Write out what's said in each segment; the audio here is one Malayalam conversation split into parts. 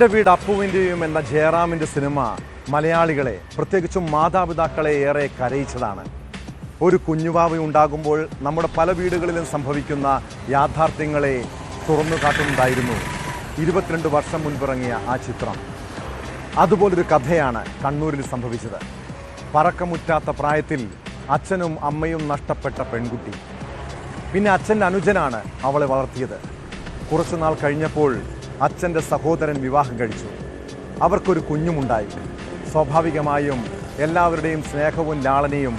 എൻ്റെ വീട് അപ്പുവിൻ്റെയും എന്ന ജയറാമിൻ്റെ സിനിമ മലയാളികളെ, പ്രത്യേകിച്ചും മാതാപിതാക്കളെ ഏറെ കരയിച്ചതാണ്. ഒരു കുഞ്ഞുവാവ ഉണ്ടാകുമ്പോൾ നമ്മുടെ പല വീടുകളിലും സംഭവിക്കുന്ന യാഥാർത്ഥ്യങ്ങളെ തുറന്നു കാട്ടുന്നുണ്ടായിരുന്നു 22 വർഷം മുൻപിറങ്ങിയ ആ ചിത്രം. അതുപോലൊരു കഥയാണ് കണ്ണൂരിൽ സംഭവിച്ചത്. പറക്കമുറ്റാത്ത പ്രായത്തിൽ അച്ഛനും അമ്മയും നഷ്ടപ്പെട്ട പെൺകുട്ടി. പിന്നെ അച്ഛൻ്റെ അനുജനാണ് അവളെ വളർത്തിയത്. കുറച്ചുനാൾ കഴിഞ്ഞപ്പോൾ അച്ഛൻ്റെ സഹോദരൻ വിവാഹം കഴിച്ചു. അവർക്കൊരു കുഞ്ഞുമുണ്ടായി. സ്വാഭാവികമായും എല്ലാവരുടെയും സ്നേഹവും ലാളനയും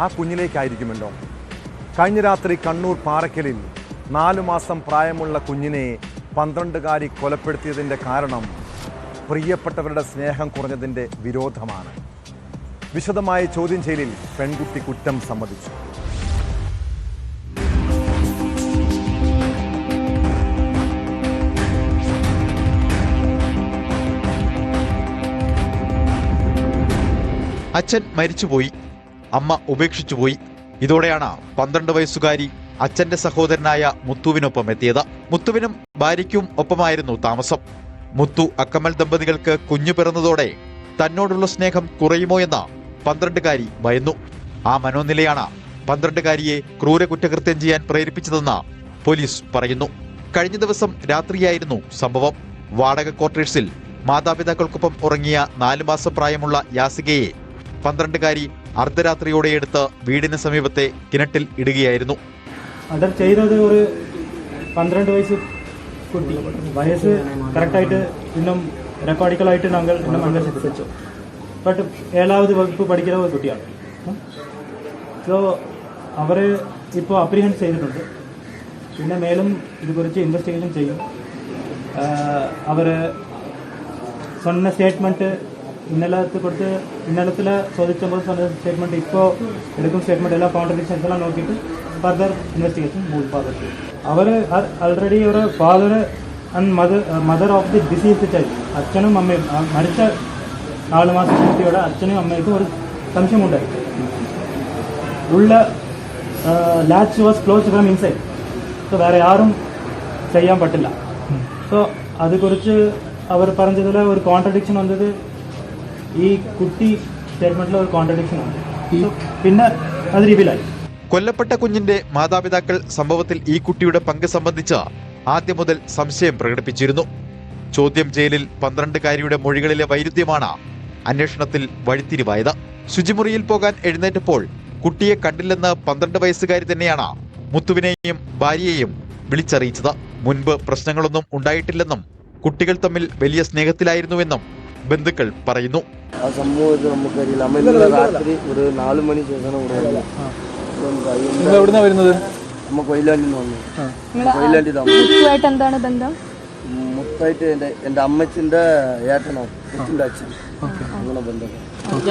ആ കുഞ്ഞിലേക്കായിരിക്കുമല്ലോ. കഴിഞ്ഞ രാത്രി കണ്ണൂർ പാറയ്ക്കലിൽ 4 മാസം പ്രായമുള്ള കുഞ്ഞിനെ 12കാരി കൊലപ്പെടുത്തിയതിൻ്റെ കാരണം പ്രിയപ്പെട്ടവരുടെ സ്നേഹം കുറഞ്ഞതിൻ്റെ വിരോധമാണ്. വിശദമായ ചോദ്യം ചെയ്യലിൽ പെൺകുട്ടി കുറ്റം സമ്മതിച്ചു. അച്ഛൻ മരിച്ചുപോയി, അമ്മ ഉപേക്ഷിച്ചുപോയി. ഇതോടെയാണ് 12 വയസ്സുകാരി അച്ഛന്റെ സഹോദരനായ മുത്തുവിനൊപ്പം എത്തിയത്. മുത്തുവിനും ഭാര്യയ്ക്കും ഒപ്പമായിരുന്നു താമസം. മുത്തു അക്കമൽ ദമ്പതികൾക്ക് കുഞ്ഞു പിറന്നതോടെ തന്നോടുള്ള സ്നേഹം കുറയുമോ എന്ന് 12കാരി ഭയന്നു. ആ മനോനിലയാണ് 12കാരിയെ ക്രൂര കുറ്റകൃത്യം ചെയ്യാൻ പ്രേരിപ്പിച്ചതെന്ന് പോലീസ് പറയുന്നു. കഴിഞ്ഞ ദിവസം രാത്രിയായിരുന്നു സംഭവം. വാടക ക്വാർട്ടേഴ്സിൽ മാതാപിതാക്കൾക്കൊപ്പം ഉറങ്ങിയ 4 മാസം പ്രായമുള്ള യാസികയെ 12കാരി അർദ്ധരാത്രിയോടെ എടുത്ത് വീടിന് സമീപത്തെ കിണറ്റിൽ ഇടുകയായിരുന്നു. അഡർ ചെയ്തത് ഒരു 12 വയസ്സ് കുട്ടി. വയസ്സ് കറക്റ്റായിട്ട് ഇന്നും റെക്കോർഡിക്കലായിട്ട് ഞങ്ങൾ ഇന്നും അന്വേഷിച്ചു. ബട്ട് 7ാவது വകുപ്പ് പഠിക്കുന്ന ഒരു കുട്ടിയാണ്. സോ അവർ ഇപ്പോൾ അപ്രിഹെൻഡ് ചെയ്തിട്ടുണ്ട്. പിന്നെ മേലും ഇതുകുറിച്ച് ഇൻവെസ്റ്റിഗേഷൻ ചെയ്യും. അവർ சொன்ன സ്റ്റേറ്റ്മെൻറ്റ് ഇന്നലത്തിൽ ചോദിച്ചപ്പോൾ சொன்ன സ്റ്റേറ്റ്മെൻറ്റ് ഇപ്പോൾ എടുക്കും സ്റ്റേറ്റ്മെൻറ്റ് എല്ലാ കോൺട്രഡിക്ഷൻസ് എല്ലാം നോക്കിയിട്ട് ഫർദർ ഇൻവെസ്റ്റിഗേഷൻ മൂവ് ഫാദർ ചെയ്യും. അവർ ആൾറെഡി ഒരു father and mother of the diseased child, അച്ഛനും അമ്മയും മരിച്ച 4 മാസം കുട്ടിയുടെ അച്ഛനും അമ്മയ്ക്കും ഒരു സംശയമുണ്ടായി. ഉള്ള latch was closed from inside. So വേറെ ആരും ചെയ്യാൻ പറ്റില്ല. സോ അതുകുറിച്ച് അവർ പറഞ്ഞതിൽ ഒരു കോൺട്രഡിക്ഷൻ വന്നത് ഈ കുട്ടി സ്റ്റേറ്റ്മെന്റിൽ ഒരു കോൺട്രഡിക്ഷൻ ആണ്. പിന്നെ അത് റിവീലായി. കൊല്ലപ്പെട്ട കുഞ്ഞിന്റെ മാതാപിതാക്കൾ സംഭവത്തിൽ ഈ കുട്ടിയുടെ പങ്ക് സംബന്ധിച്ച് ആദ്യം മുതൽ സംശയം പ്രകടിപ്പിച്ചിരുന്നു. ചോദ്യം ചെയ്യലിൽ 12കാരിയുടെ മൊഴികളിലെ വൈരുദ്ധ്യമാണ് അന്വേഷണത്തിൽ വഴിത്തിരിവായത്. ശുചിമുറിയിൽ പോകാൻ എഴുന്നേറ്റപ്പോൾ കുട്ടിയെ കണ്ടില്ലെന്ന് 12 വയസ്സുകാരി തന്നെയാണ് മുത്തുവിനെയും ഭാര്യയെയും വിളിച്ചറിയിച്ചത്. മുൻപ് പ്രശ്നങ്ങളൊന്നും ഉണ്ടായിട്ടില്ലെന്നും കുട്ടികൾ തമ്മിൽ വലിയ സ്നേഹത്തിലായിരുന്നുവെന്നും ബന്ധുക്കൾ പറയുന്നു. ആ സംഭവത്തിൽ നമുക്കറിയില്ല. അമ്മ ഇന്നലെ രാത്രി ഒരു 4 മണി ശേഷമാണ് ഇവിടെ വരുന്നത്. അമ്മ കൊയിലാണ്ടിന്ന് വന്നു. കൊയിലാണ്ടി മുത്തുമായിട്ട് എന്താണ് ബന്ധം? മുത്തായിട്ട് എൻ്റെ അമ്മച്ചിൻ്റെ ഏട്ടനാണ്, മുത്തിൻ്റെ അച്ഛൻ. അങ്ങനെ ബന്ധം.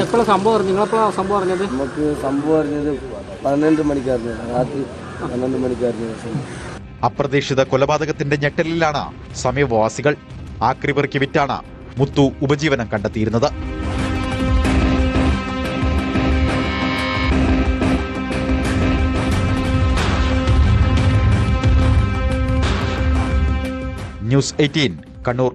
എപ്പോഴാണ് സംഭവം അറിഞ്ഞത്? നിങ്ങളെപ്പോഴാണ് സംഭവം അറിഞ്ഞത്? നമുക്ക് സംഭവം അറിഞ്ഞത് 12 മണിക്കായിരുന്നു, രാത്രി 12 മണിക്കായിരുന്നു. അപ്രതീക്ഷിത കൊലപാതകത്തിന്റെ ഞെട്ടലിലാണ് സമീപവാസികൾ. ആക്രിപെറുക്കി വിറ്റാണ് മുത്തു ഉപജീവനം കണ്ടെത്തിയിരുന്നത്. ന്യൂസ് 18 കണ്ണൂർ.